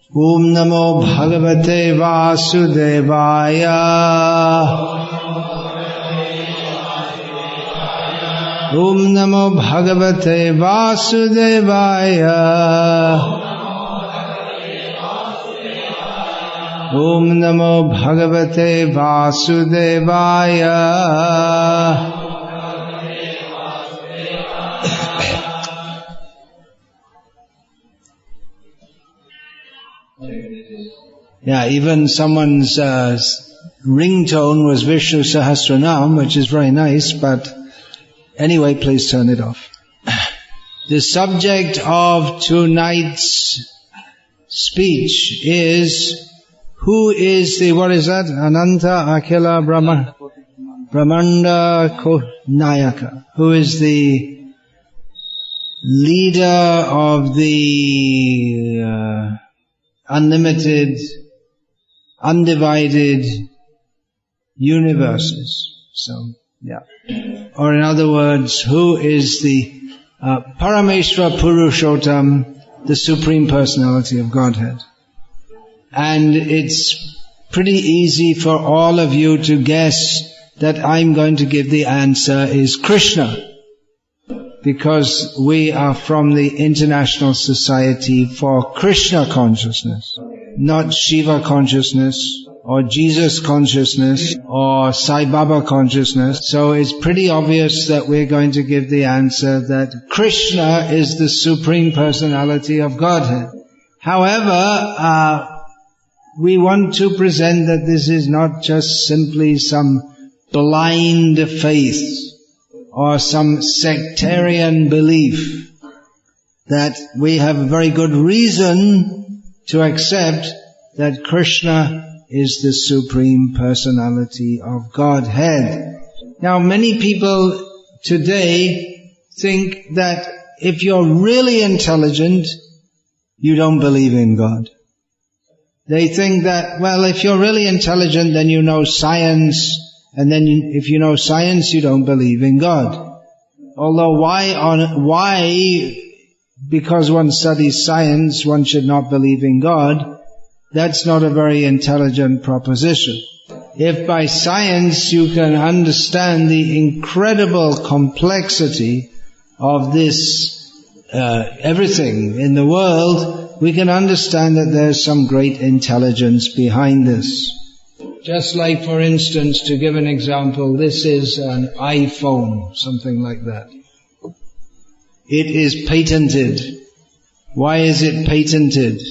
Om Namo Bhagavate Vasudevaya. Om Namo Bhagavate Vasudevaya. Om Namo Bhagavate Vasudevaya. Yeah, even someone's ringtone was Vishnu Sahasranam, which is very nice, but anyway, please turn it off. The subject of tonight's speech is, who is the, what is that? Ananta Akhila Brahmanda Nayaka. Who is the leader of the unlimited, undivided universes. So, yeah. Or in other words, who is the Parameshvara Purushottam, the Supreme Personality of Godhead. And it's pretty easy for all of you to guess that I'm going to give the answer is Krishna. Because we are from the International Society for Krishna Consciousness, not Shiva Consciousness, or Jesus Consciousness, or Sai Baba Consciousness. So it's pretty obvious that we're going to give the answer that Krishna is the Supreme Personality of Godhead. However, we want to present that this is not just simply some blind faith, or some sectarian belief, that we have a very good reason to accept that Krishna is the Supreme Personality of Godhead. Now, many people today think that if you're really intelligent, you don't believe in God. They think that, well, if you're really intelligent, then you know science, and then if you know science, you don't believe in God. Although why, because one studies science, one should not believe in God, that's not a very intelligent proposition. If by science you can understand the incredible complexity of this, everything in the world, we can understand that there's some great intelligence behind this. Just like, for instance, to give an example, this is an iPhone, something like that. It is patented. Why is it patented?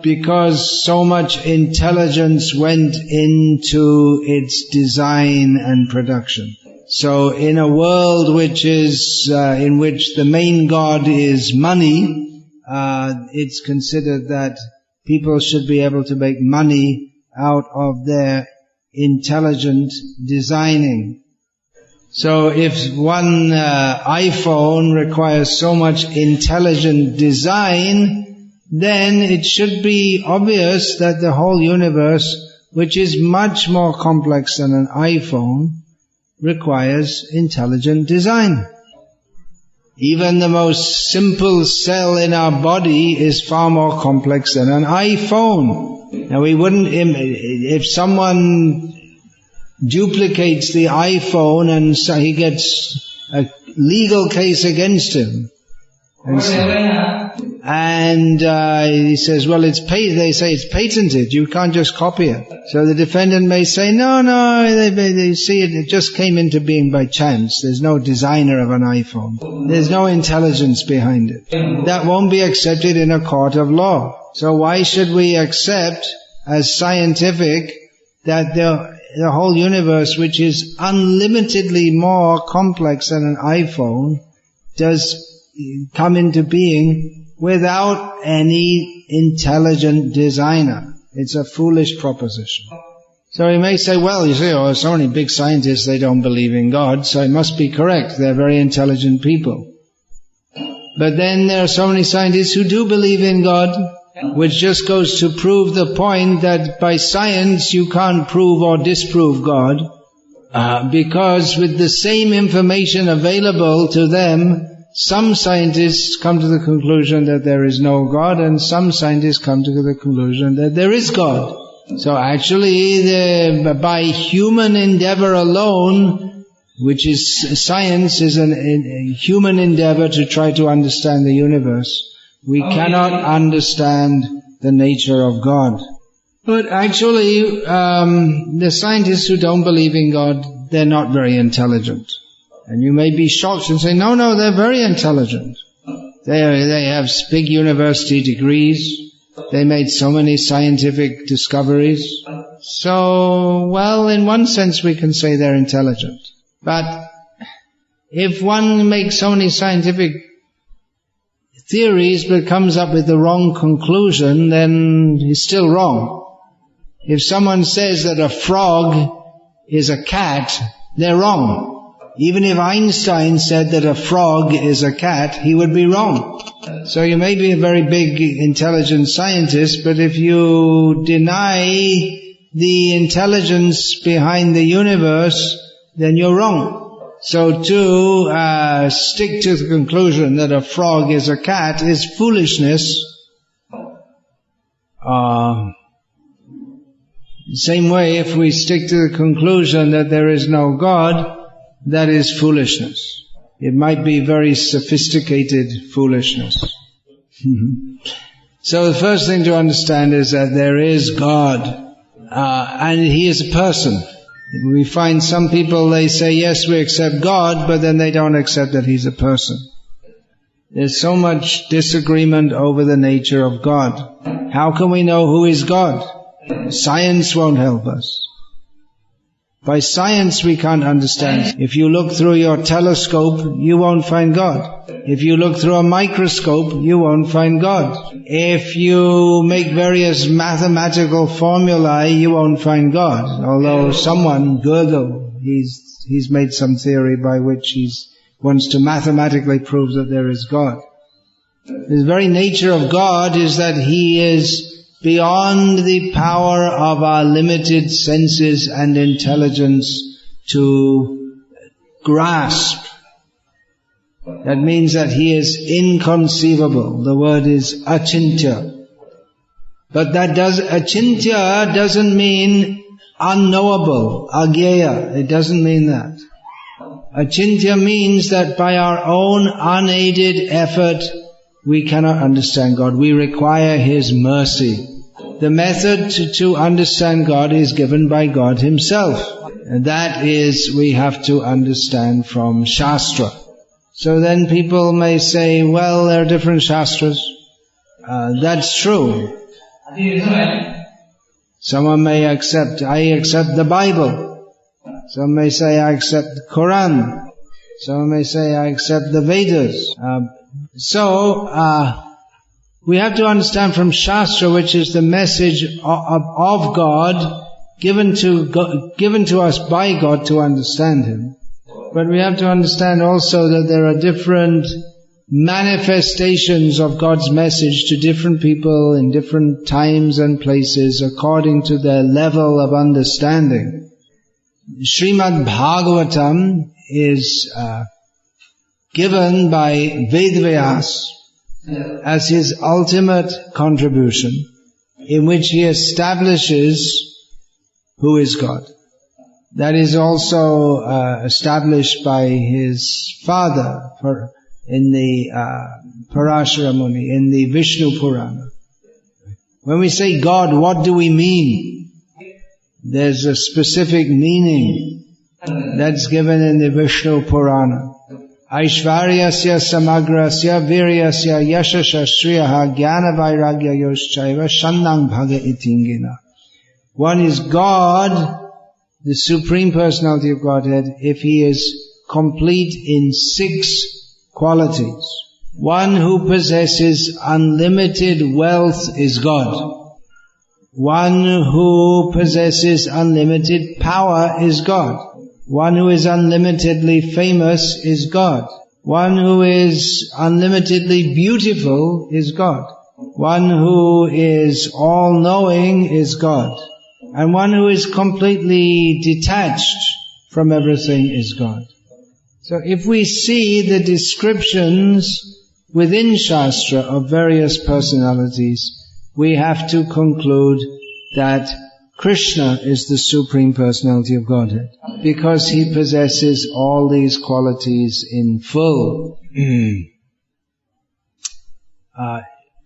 Because so much intelligence went into its design and production. So in a world which is, in which the main god is money, it's considered that people should be able to make money out of their intelligent designing. So if one iPhone requires so much intelligent design, then it should be obvious that the whole universe, which is much more complex than an iPhone, requires intelligent design. Even the most simple cell in our body is far more complex than an iPhone. Now we wouldn't, if someone duplicates the iPhone and so he gets a legal case against him, and he says, well, they say it's patented, you can't just copy it. So the defendant may say, no, they see it just came into being by chance. There's no designer of an iPhone. There's no intelligence behind it. That won't be accepted in a court of law. So why should we accept as scientific that the whole universe, which is unlimitedly more complex than an iPhone, does come into being without any intelligent designer? It's a foolish proposition. So he may say, well, you see, so many big scientists, they don't believe in God, so it must be correct. They're very intelligent people. But then there are so many scientists who do believe in God, which just goes to prove the point that by science you can't prove or disprove God, because with the same information available to them, some scientists come to the conclusion that there is no God, and some scientists come to the conclusion that there is God. So actually, by human endeavor alone, which is science, is a human endeavor to try to understand the universe, we cannot understand the nature of God. But actually, the scientists who don't believe in God, they're not very intelligent. And you may be shocked and say, no, they're very intelligent. They have big university degrees. They made so many scientific discoveries. So, well, in one sense we can say they're intelligent. But if one makes so many scientific theories but comes up with the wrong conclusion, then he's still wrong. If someone says that a frog is a cat, they're wrong. Even if Einstein said that a frog is a cat, he would be wrong. So you may be a very big, intelligent scientist, but if you deny the intelligence behind the universe, then you're wrong. So to stick to the conclusion that a frog is a cat is foolishness. Same way, if we stick to the conclusion that there is no God, that is foolishness. It might be very sophisticated foolishness. So the first thing to understand is that there is God, and He is a person. We find some people, they say, yes, we accept God, but then they don't accept that He's a person. There's so much disagreement over the nature of God. How can we know who is God? Science won't help us. By science we can't understand. If you look through your telescope, you won't find God. If you look through a microscope, you won't find God. If you make various mathematical formulae, you won't find God. Although someone, Gödel, he's made some theory by which he wants to mathematically prove that there is God. The very nature of God is that He is beyond the power of our limited senses and intelligence to grasp. That means that He is inconceivable. The word is achintya. But achintya doesn't mean unknowable, agyeya. It doesn't mean that. Achintya means that by our own unaided effort, we cannot understand God. We require His mercy. The method to understand God is given by God Himself. And that is, we have to understand from Shastra. So then people may say, well, there are different Shastras. That's true. Someone may accept, I accept the Bible. Some may say, I accept the Quran. Some may say, I accept the Vedas. We have to understand from Shastra, which is the message of God, given to us by God to understand Him. But we have to understand also that there are different manifestations of God's message to different people in different times and places according to their level of understanding. Srimad Bhagavatam is given by Vedvyas as his ultimate contribution, in which he establishes who is God. That is also established by his father in the Parashara Muni, in the Vishnu Purana. When we say God, what do we mean? There's a specific meaning that's given in the Vishnu Purana. Aishvaryasya samagrasya viryasya yashasya shriyaha jnana vairagya yoschaiva shannang bhaga itingina. One is God, the Supreme Personality of Godhead, if He is complete in 6 qualities. One who possesses unlimited wealth is God. One who possesses unlimited power is God. One who is unlimitedly famous is God. One who is unlimitedly beautiful is God. One who is all-knowing is God. And one who is completely detached from everything is God. So if we see the descriptions within Shastra of various personalities, we have to conclude that Krishna is the Supreme Personality of Godhead, because he possesses all these qualities in full.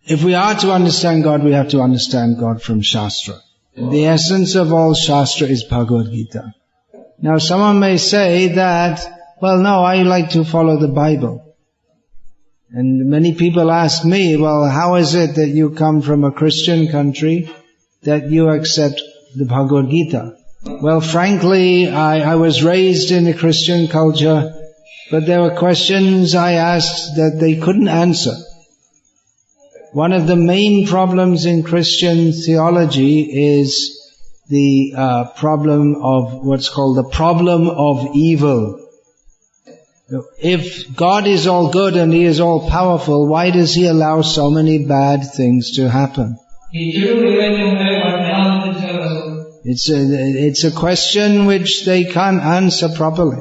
If we are to understand God, we have to understand God from Shastra. The essence of all Shastra is Bhagavad Gita. Now someone may say that, well, no, I like to follow the Bible. And many people ask me, well, how is it that you come from a Christian country that you accept the Bhagavad Gita? Well, frankly, I was raised in a Christian culture, but there were questions I asked that they couldn't answer. One of the main problems in Christian theology is the problem of what's called the problem of evil. If God is all good and He is all powerful, why does He allow so many bad things to happen? It's a question which they can't answer properly.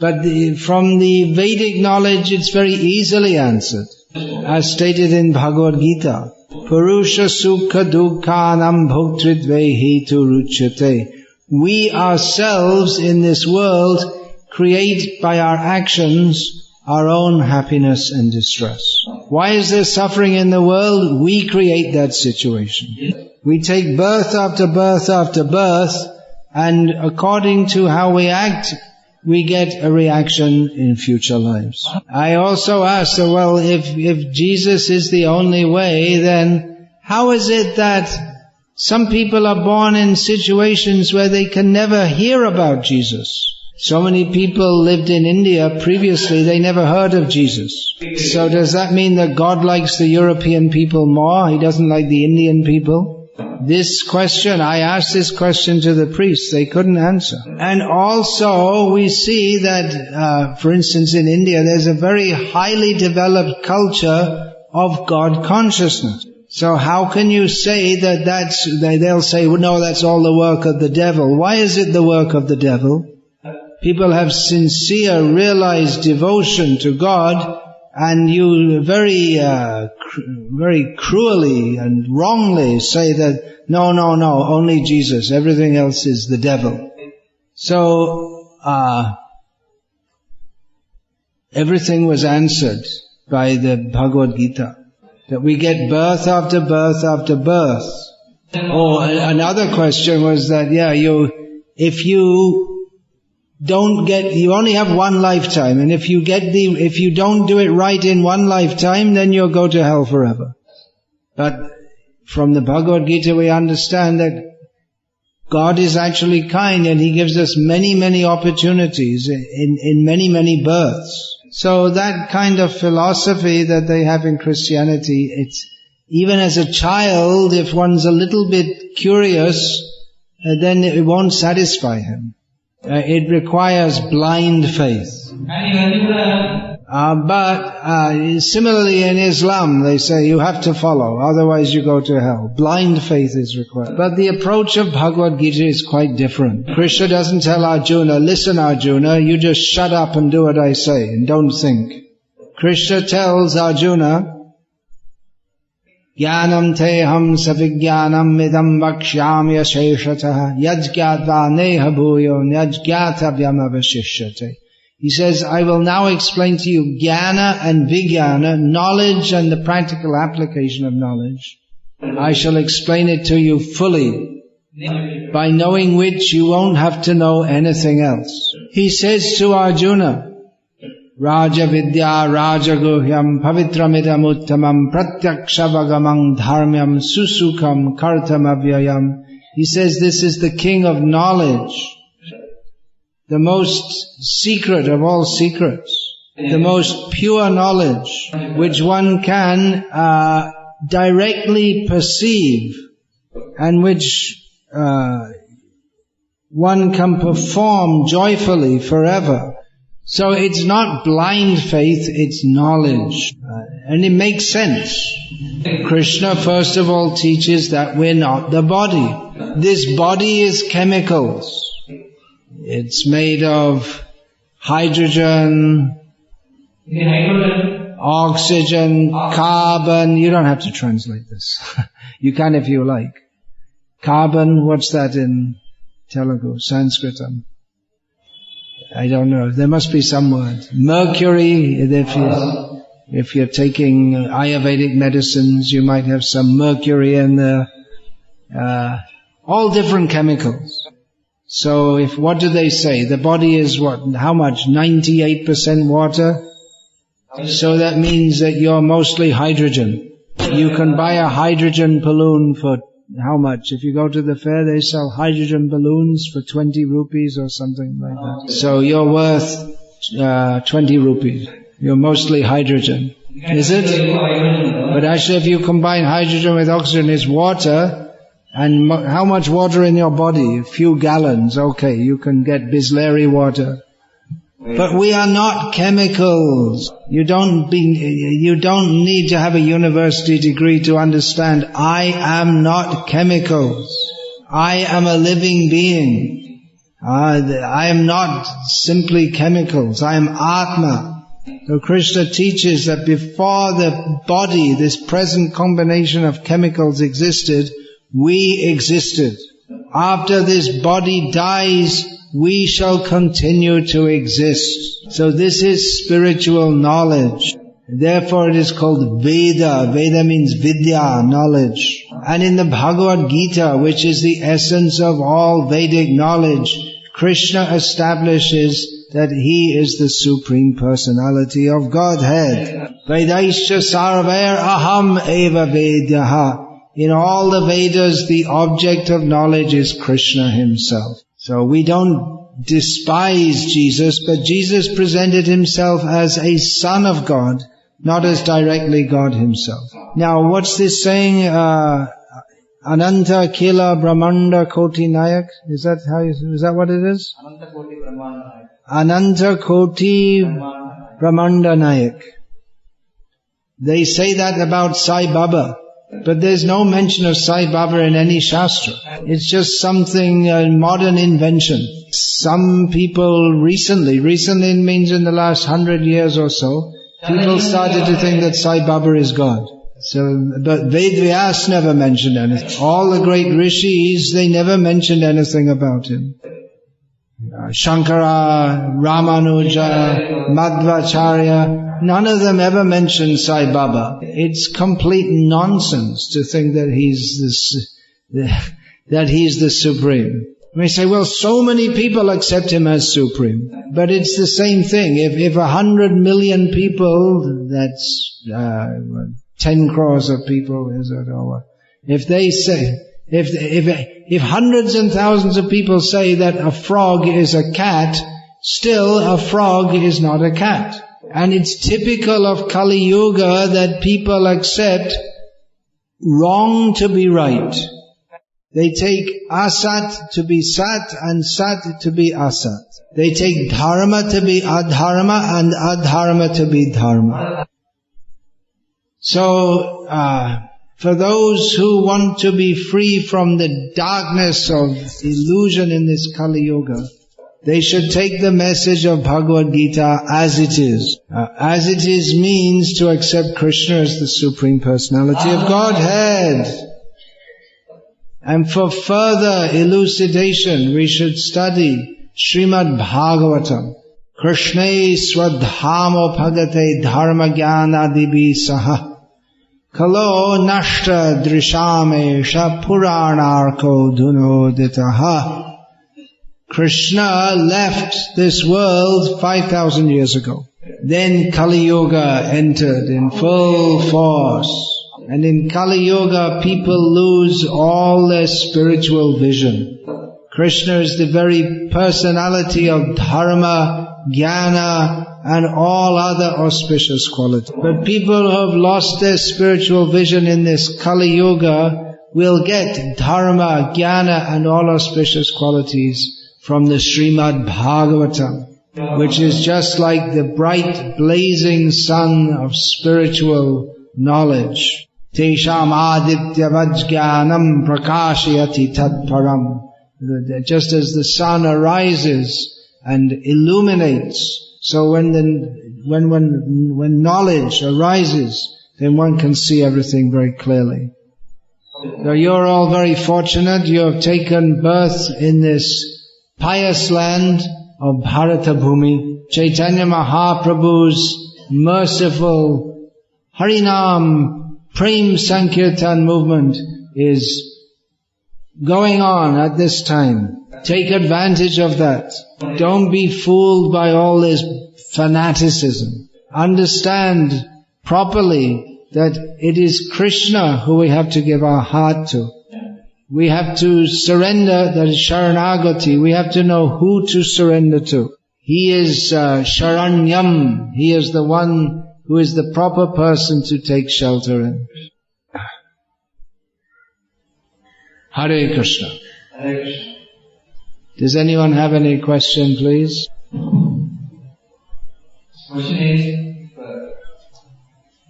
But from the Vedic knowledge, it's very easily answered. As stated in Bhagavad Gita, Purusha Sukha Dukkhanam Bhoktridvehi Ruchyate. We ourselves in this world create by our actions our own happiness and distress. Why is there suffering in the world? We create that situation. We take birth after birth after birth, and according to how we act, we get a reaction in future lives. I also asked, well, if Jesus is the only way, then how is it that some people are born in situations where they can never hear about Jesus? So many people lived in India previously, they never heard of Jesus. So does that mean that God likes the European people more? He doesn't like the Indian people? This question, I asked this question to the priests, they couldn't answer. And also we see that, for instance in India, there's a very highly developed culture of God consciousness. So how can you say that they'll say, well, no, that's all the work of the devil. Why is it the work of the devil? People have sincere, realized devotion to God, and you very cruelly and wrongly say that, no, only Jesus, everything else is the devil. So, everything was answered by the Bhagavad Gita. That we get birth after birth after birth. Or another question was that, if you only have one lifetime, and if you don't do it right in one lifetime, then you'll go to hell forever. But from the Bhagavad Gita we understand that God is actually kind and He gives us many, many opportunities in many, many births. So that kind of philosophy that they have in Christianity, it's even as a child, if one's a little bit curious, then it won't satisfy him. It requires blind faith. But similarly in Islam, they say you have to follow, otherwise you go to hell. Blind faith is required. But the approach of Bhagavad Gita is quite different. Krishna doesn't tell Arjuna, listen Arjuna, you just shut up and do what I say and don't think. Krishna tells Arjuna, Jnanam teham savijnanam idam vakshyami asheshatah yajgyatva neha bhuyo yajgyatavyam avashishyate. He says, I will now explain to you jnana and vijnana, knowledge and the practical application of knowledge. I shall explain it to you fully, by knowing which you won't have to know anything else. He says to Arjuna, Raja Vidya Raja Guhyam Pavitramidam Uttamam Pratyakshavagam Dharmyam Susukam Kartam Avyayam. He says this is the king of knowledge, the most secret of all secrets, the most pure knowledge, which one can directly perceive and which one can perform joyfully forever. So it's not blind faith, it's knowledge. And it makes sense. Krishna first of all teaches that we're not the body. This body is chemicals. It's made of hydrogen, oxygen, carbon. You don't have to translate this. You can if you like. Carbon, what's that in Telugu, Sanskritam? I don't know. There must be some word. Mercury, if you're taking Ayurvedic medicines, you might have some mercury in there. All different chemicals. So what do they say? The body is how much? 98% water? So that means that you're mostly hydrogen. You can buy a hydrogen balloon for how much? If you go to the fair, they sell hydrogen balloons for 20 rupees or something like that. So you're worth 20 rupees. You're mostly hydrogen. Is it? But actually if you combine hydrogen with oxygen, it's water. And how much water in your body? A few gallons. Okay, you can get Bisleri water. But we are not chemicals. You don't need to have a university degree to understand. I am not chemicals. I am a living being. I am not simply chemicals. I am Atma. So Krishna teaches that before the body, this present combination of chemicals existed, we existed. After this body dies, we shall continue to exist. So this is spiritual knowledge. Therefore it is called Veda. Veda means Vidya, knowledge. And in the Bhagavad Gita, which is the essence of all Vedic knowledge, Krishna establishes that He is the Supreme Personality of Godhead. Vedaischa sarvair aham eva vedyaha. In all the Vedas, the object of knowledge is Krishna Himself. So we don't despise Jesus, but Jesus presented Himself as a Son of God, not as directly God Himself. Now, what's this saying? Ananta Kila Brahmanda Koti Nayak? Is that what it is? Ananta Koti Brahmanda Nayak. They say that about Sai Baba. But there's no mention of Sai Baba in any Shastra. It's just something, a modern invention. Some people recently means in the last 100 years or so, people started to think that Sai Baba is God. But Ved Vyas never mentioned anything. All the great rishis, they never mentioned anything about him. Shankara, Ramanuja, Madhvacharya, none of them ever mentioned Sai Baba. It's complete nonsense to think that he's the Supreme. We say, well, so many people accept him as Supreme. But it's the same thing. If 100 million people, that's 10 crores of people, is it, or what? If they say, if hundreds and thousands of people say that a frog is a cat, still a frog is not a cat. And it's typical of Kali Yuga that people accept wrong to be right. They take asat to be sat and sat to be asat. They take dharma to be adharma and adharma to be dharma. So, for those who want to be free from the darkness of illusion in this Kali Yuga, they should take the message of Bhagavad Gita as it is. As it is means to accept Krishna as the Supreme Personality of Godhead. And for further elucidation, we should study Srimad Bhagavatam. Krishne swadhamo bhagate dharma jnana dibi saha. Kalo nashta drishamesha puranarko dhunoditaha. Krishna left this world 5,000 years ago. Then Kali Yuga entered in full force. And in Kali Yuga, people lose all their spiritual vision. Krishna is the very personality of dharma, jnana, and all other auspicious qualities. But people who have lost their spiritual vision in this Kali Yuga will get dharma, jnana, and all auspicious qualities from the Srimad Bhagavatam, which is just like the bright blazing sun of spiritual knowledge. Tesham aditya vajjnanam prakashayati tadparam. Just as the sun arises and illuminates. So when knowledge arises, then one can see everything very clearly. So you're all very fortunate. You have taken birth in this pious land of Bharata Bhumi. Chaitanya Mahaprabhu's merciful Harinam Prem Sankirtan movement is going on at this time. Take advantage of that. Don't be fooled by all this fanaticism. Understand properly that it is Krishna who we have to give our heart to. We have to surrender, that is Sharanagati. We have to know who to surrender to. He is Sharanyam. He is the one who is the proper person to take shelter in. Hare Krishna. Hare Krishna. Does anyone have any question, please? Question is,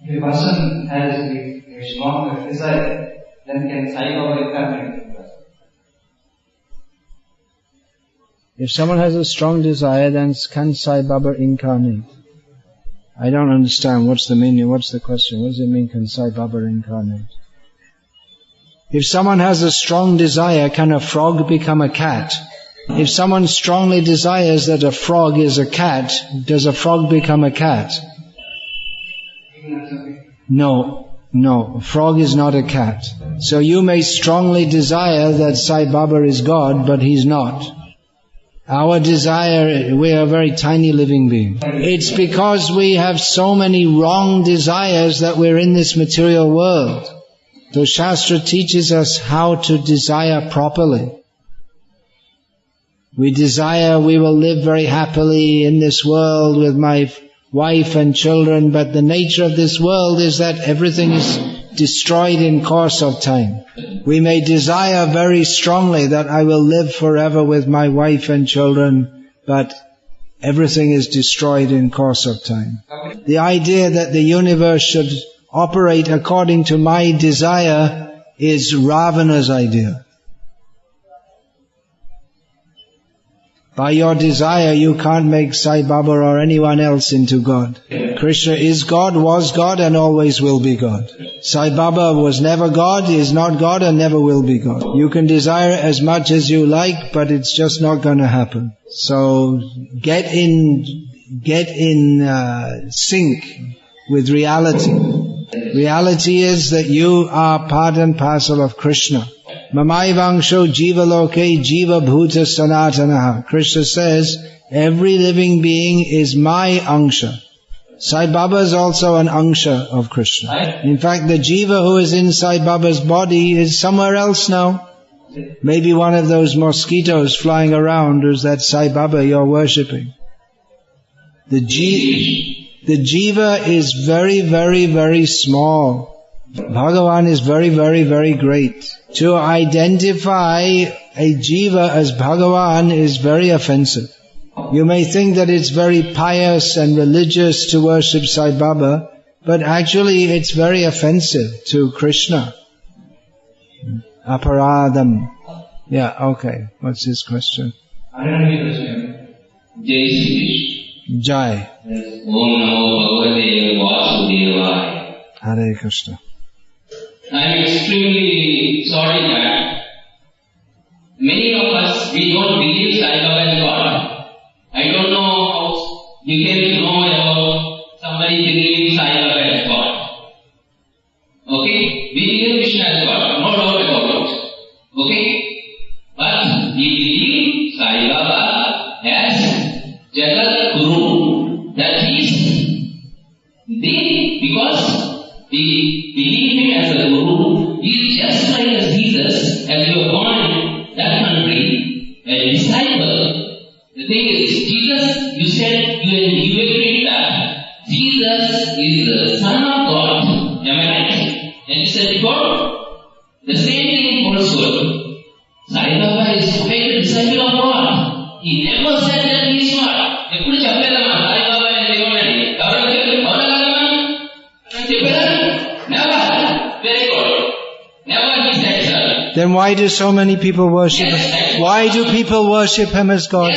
if a person has a strong desire, then can Sai Baba incarnate? If someone has a strong desire, then can Sai Baba incarnate? I don't understand. What's the meaning? What's the question? What does it mean, can Sai Baba incarnate? If someone has a strong desire, can a frog become a cat? If someone strongly desires that a frog is a cat, does a frog become a cat? No, a frog is not a cat. So you may strongly desire that Sai Baba is God, but He's not. Our desire, we are a very tiny living being. It's because we have so many wrong desires that we're in this material world. The Shastra teaches us how to desire properly. We desire we will live very happily in this world with my wife and children, but the nature of this world is that everything is destroyed in course of time. We may desire very strongly that I will live forever with my wife and children, but everything is destroyed in course of time. The idea that the universe should operate according to my desire is Ravana's idea. By your desire, you can't make Sai Baba or anyone else into God. Krishna is God, was God, and always will be God. Sai Baba was never God, is not God, and never will be God. You can desire as much as you like, but it's just not going to happen. So get in sync with reality. Reality is that you are part and parcel of Krishna. Mamaivangsho jiva loke jiva bhuta sanatanaha. Krishna says, every living being is my angsha. Sai Baba is also an angsha of Krishna. In fact, the jiva who is in Sai Baba's body is somewhere else now. Maybe one of those mosquitoes flying around is that Sai Baba you're worshipping. The jiva is very, very, very small. Bhagavan is very, very, very great. To identify a jiva as Bhagavan is very offensive. You may think that it's very pious and religious to worship Sai Baba, but actually it's very offensive to Krishna. Aparadam. Yeah, okay. What's his question? I don't know your question. Jai Shri Jai. Om Namo Bhagavate Vasudevaya. Hare Krishna. I am extremely sorry that many of us, we don't believe Sai Baba is God. I don't know how you can know about somebody believing Sai Baba as God. Okay? We believe Krishna as God, no doubt about it. Okay? But we believe Sai Baba as Jagat Guru. That is, because we believe him as a Guru, he is just like as Jesus, as you are born in that country, a disciple. The thing is, Jesus, you said, you agreed that Jesus is the Son of God. Am I right? And you said God. The same thing holds good. Sai Baba is quite a disciple of God. He never said that he is not. ఎప్పుడు చెప్పలేదమ్మా సాయి బాబా దేవుడని ఎవరైనా అవునలాగమ్మా చెప్పారా never very good never he said sir Then why do so many people worship him? Why do people worship him as God?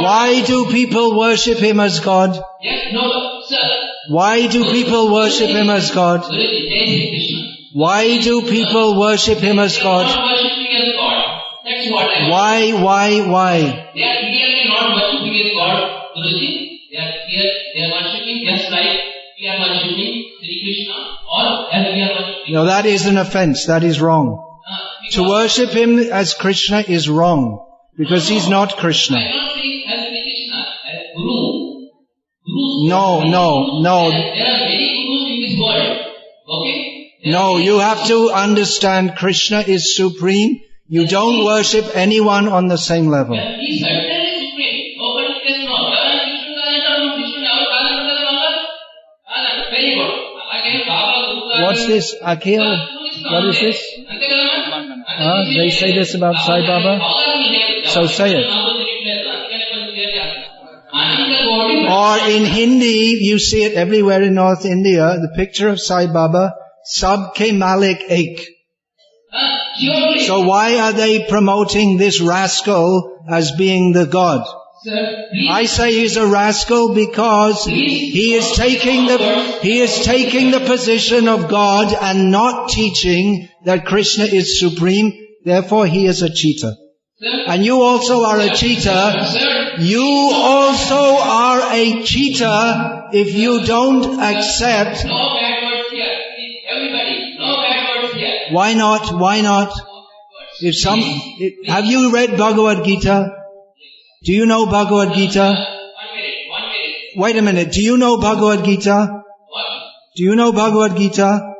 Why do people worship him as God? Yes, no, sir. Why do people worship him as God? Why do people worship him as God? They are not worshipping as God. That's what I Why? They are clearly not worshipping as God, Guruji. They are worshipping just like we are worshipping Sri Krishna or as we are worshipping. No, that is an offense. That is wrong. To worship him as Krishna is wrong. Because he's not Krishna. I am not saying as Sri Krishna, as Guru. No. There are many gurus in this world. Okay? No, you have to understand Krishna is supreme. You don't worship anyone on the same level. He is certainly supreme. Nobody can know. Very good. What's this? Akhil? What is this? They say this about Sai Baba? So say it. Or in Hindi, you see it everywhere in North India, the picture of Sai Baba, Sab ke Malik Ek. So why are they promoting this rascal as being the God? I say he's a rascal because he is taking the position of God and not teaching that Krishna is supreme. Therefore he is a cheater. And you also are a cheater. You also are a cheater if you don't accept. No bad words here. Everybody, no bad words here. Why not? Why not? Have you read Bhagavad Gita? Do you know Bhagavad Gita? 1 minute. Wait a minute. Do you know Bhagavad Gita? What? Do you know Bhagavad Gita?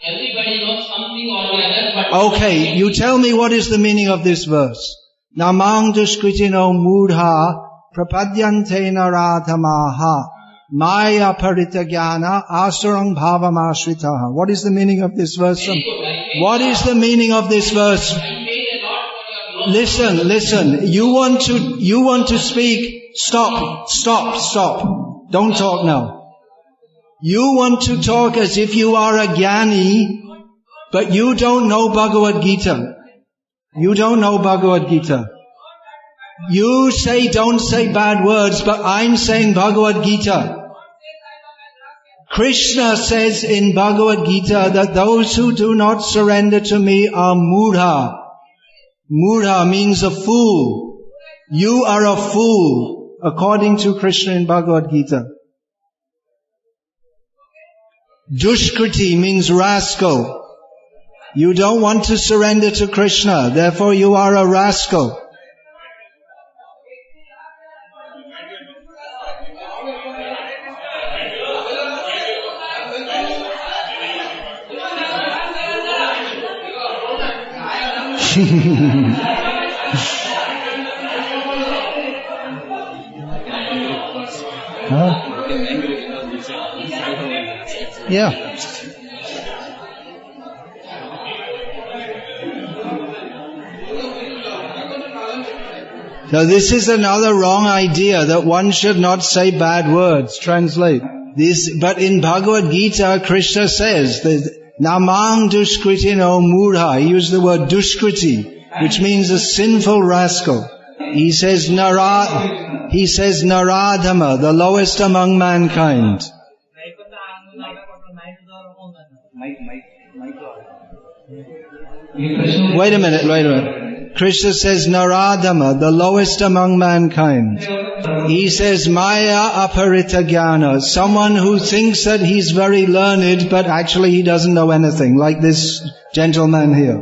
Everybody knows something or the other, but... Okay, you tell me what is the meaning of this verse. Namang duskritino mudha prapadyante naratamaha maya paritagyana asurang bhavamashritaha. What is the meaning of this verse? What is the meaning of this verse? Listen. You want to speak. Stop. Don't talk now. You want to talk as if you are a Jnani, but you don't know Bhagavad Gita. You don't know Bhagavad Gita. You say don't say bad words, but I'm saying Bhagavad Gita. Krishna says in Bhagavad Gita that those who do not surrender to me are mudha. Mudha means a fool. You are a fool, according to Krishna in Bhagavad Gita. Dushkriti means rascal. You don't want to surrender to Krishna, therefore you are a rascal. Huh? Yeah. So this is another wrong idea that one should not say bad words. Translate this, but in Bhagavad Gita, Krishna says that Namang duskritino mudha. He used the word duskriti, which means a sinful rascal. He says naradhama, the lowest among mankind. Wait a minute. Krishna says naradhama, the lowest among mankind. He says maya aparita jnana, someone who thinks that he's very learned, but actually he doesn't know anything, like this gentleman here.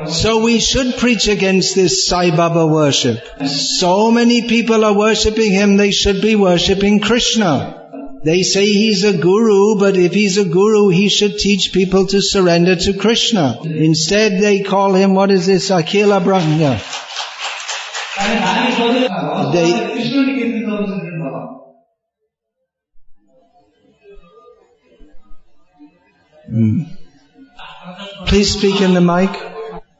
So we should preach against this Sai Baba worship. So many people are worshipping him, they should be worshipping Krishna. They say he's a guru, but if he's a guru, he should teach people to surrender to Krishna. Instead, they call him, what is this, Akhila Brahma. Please speak in the mic.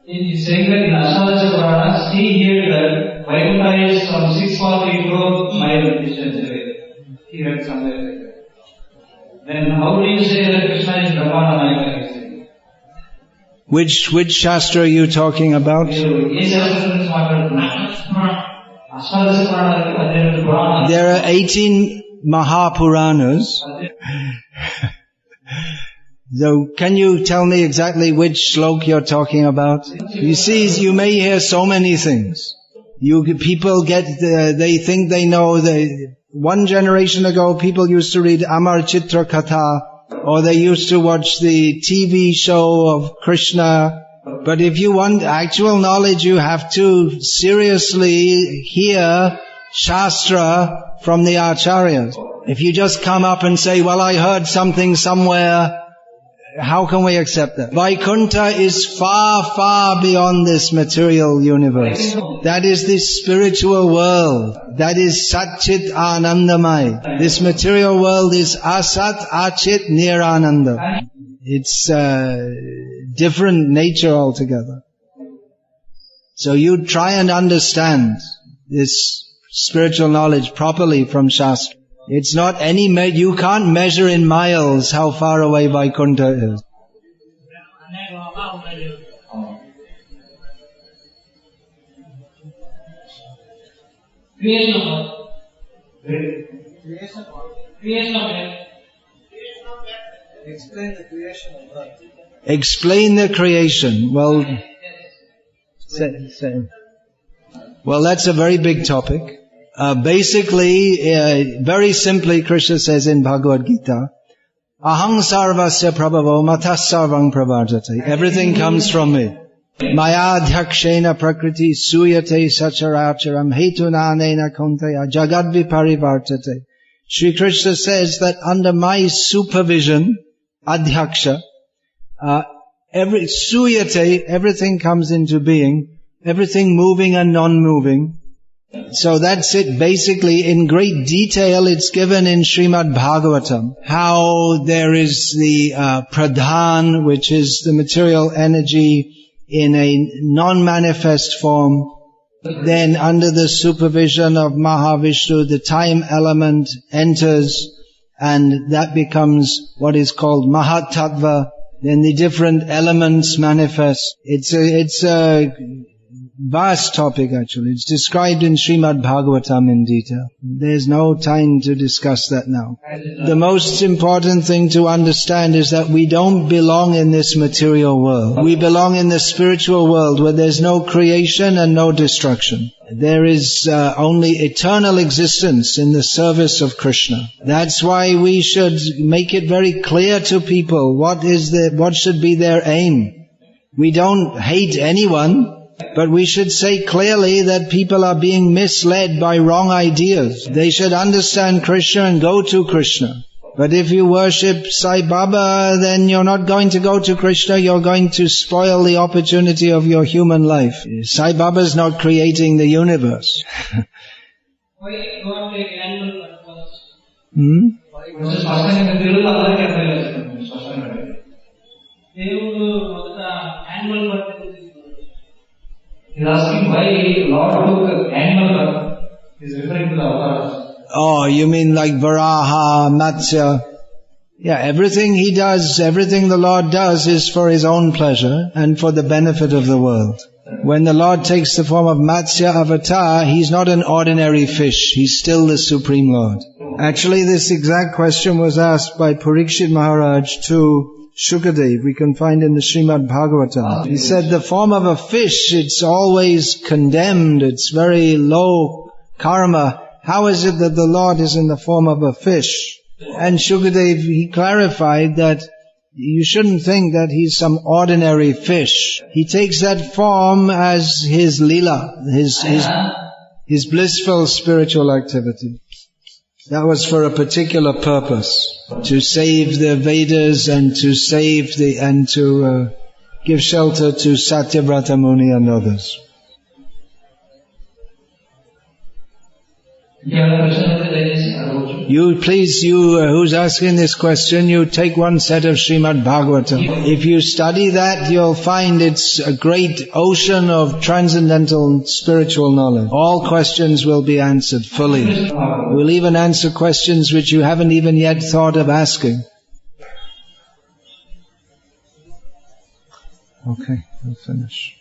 He's saying that in Astrology Puranas, see here that Vaikuntha is from 640 crore mile distance away. He read somewhere like that. Then how do you say that Krishna is Brahmana Nayaka? Which Shastra are you talking about? There are 18 Mahapuranas. So can you tell me exactly which slok you're talking about? You see, you may hear so many things. People they think they know. One generation ago, people used to read Amar Chitra Katha, or they used to watch the TV show of Krishna. But if you want actual knowledge, you have to seriously hear Shastra from the Acharyas. If you just come up and say, well, I heard something somewhere, how can we accept that? Vaikuntha is far, far beyond this material universe. That is the spiritual world. That is Satchit Anandamai. This material world is Asat Achit Nirananda. It's different nature altogether. So you try and understand this spiritual knowledge properly from Shastra. It's not you can't measure in miles how far away Vaikuntha is. Explain the creation of earth. Explain the creation. Well, well, that's a very big topic. Basically, very simply, Krishna says in Bhagavad Gita, Aham sarvasya prabhavo matas sarvang pravarjate. Everything comes from me. Maya dhakshena prakriti suyate sacharacharam hetunanena konteya jagad viparivartate. Shri Krishna says that under my supervision, adhyaksha, everything comes into being, everything moving and non-moving. So that's it. Basically, in great detail, it's given in Srimad Bhagavatam, how there is the pradhan, which is the material energy in a non-manifest form. Then under the supervision of Mahavishnu, the time element enters, and that becomes what is called Mahatattva. Then the different elements manifest. It's a vast topic actually. It's described in Srimad Bhagavatam in detail. There's no time to discuss that now. The most important thing to understand is that we don't belong in this material world. We belong in the spiritual world where there's no creation and no destruction. There is only eternal existence in the service of Krishna. That's why we should make it very clear to people what should be their aim. We don't hate anyone, but we should say clearly that people are being misled by wrong ideas. They should understand Krishna and go to Krishna. But if you worship Sai Baba, then you're not going to go to Krishna, you're going to spoil the opportunity of your human life. Sai Baba is not creating the universe. Why don't take animal purpose? Animal purpose. He's asking why Lord took animal birth. He's referring to the avatars. Oh, you mean like Varaha, Matsya? Yeah, everything he does, everything the Lord does is for his own pleasure and for the benefit of the world. When the Lord takes the form of Matsya avatar, he's not an ordinary fish. He's still the Supreme Lord. Actually, this exact question was asked by Parikshit Maharaj to Shukadev. We can find in the Srimad Bhagavatam. He said the form of a fish, it's always condemned. It's very low karma. How is it that the Lord is in the form of a fish? And Shukadev, he clarified that you shouldn't think that he's some ordinary fish. He takes that form as his lila, his blissful spiritual activity. That was for a particular purpose, to save the Vedas and to give shelter to Satyavrata Muni and others. You please, who's asking this question, you take one set of Srimad Bhagavatam. If you study that, you'll find it's a great ocean of transcendental spiritual knowledge. All questions will be answered fully. We'll even answer questions which you haven't even yet thought of asking. Okay, we'll finish.